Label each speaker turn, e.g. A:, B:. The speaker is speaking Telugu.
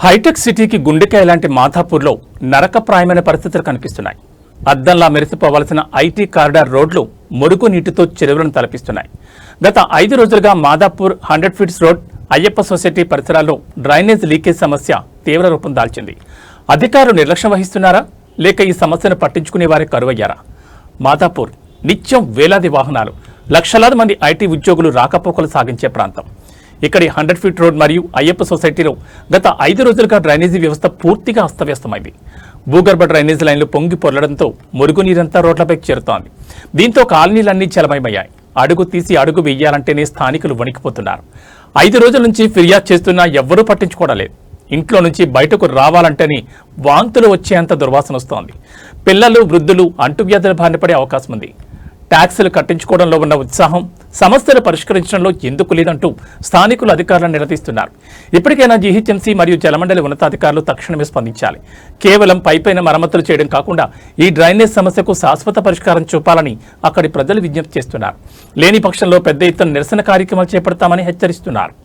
A: హైటెక్ సిటీకి గుండెకాయ లాంటి మాధాపూర్లో నరకప్రాయమైన పరిస్థితులు కనిపిస్తున్నాయి. అద్దంలా మెరిసిపోవాల్సిన ఐటీ కారిడార్ రోడ్లు మురుగు నీటితో చెరువులను తలపిస్తున్నాయి. గత 5 రోజులుగా Madhapur 100 feets road, Ayyappa society పరిసరాల్లో డ్రైనేజ్ లీకేజ్ సమస్య తీవ్ర రూపం దాల్చింది. అధికారులు నిర్లక్ష్యం వహిస్తున్నారా, లేక ఈ సమస్యను పట్టించుకునే వారే కరువయ్యారా? మాధాపూర్ నిత్యం వేలాది వాహనాలు, లక్షలాది మంది ఐటీ ఉద్యోగులు రాకపోకలు సాగించే ప్రాంతం. ఇక్కడి 100 ఫీట్ రోడ్ మరియు అయ్యప్ప సొసైటీలో గత 5 రోజులుగా డ్రైనేజీ వ్యవస్థ పూర్తిగా అస్తవ్యస్తమైంది. భూగర్భ డ్రైనేజీ లైన్లు పొంగి పొర్లడంతో మురుగునీరంతా రోడ్లపై చేరుతోంది. దీంతో కాలనీలన్నీ జలమయమయ్యాయి. అడుగు తీసి అడుగు వెయ్యాలంటేనే స్థానికులు వణికిపోతున్నారు. 5 రోజుల నుంచి ఫిర్యాదు చేస్తున్నా ఎవ్వరూ పట్టించుకోవడం లేదు. ఇంట్లో నుంచి బయటకు రావాలంటేనే వాంతులు వచ్చేంత దుర్వాసన వస్తోంది. పిల్లలు, వృద్ధులు అంటువ్యాధుల బారిన పడే అవకాశం ఉంది. ట్యాక్సులు కట్టించుకోవడంలో ఉన్న ఉత్సాహం సమస్యలు పరిష్కరించడంలో ఎందుకు లేదంటూ స్థానికులు అధికారులను నిలదీస్తున్నారు. ఇప్పటికైనా జీహెచ్ఎంసీ మరియు జలమండలి ఉన్నతాధికారులు తక్షణమే స్పందించాలి. కేవలం పైపైన మరమ్మతులు చేయడం కాకుండా ఈ డ్రైనేజ్ సమస్యకు శాశ్వత పరిష్కారం చూపాలని అక్కడి ప్రజలు విజ్ఞప్తి చేస్తున్నారు. లేని పక్షంలో పెద్ద ఎత్తున నిరసన కార్యక్రమాలు చేపడతామని హెచ్చరిస్తున్నారు.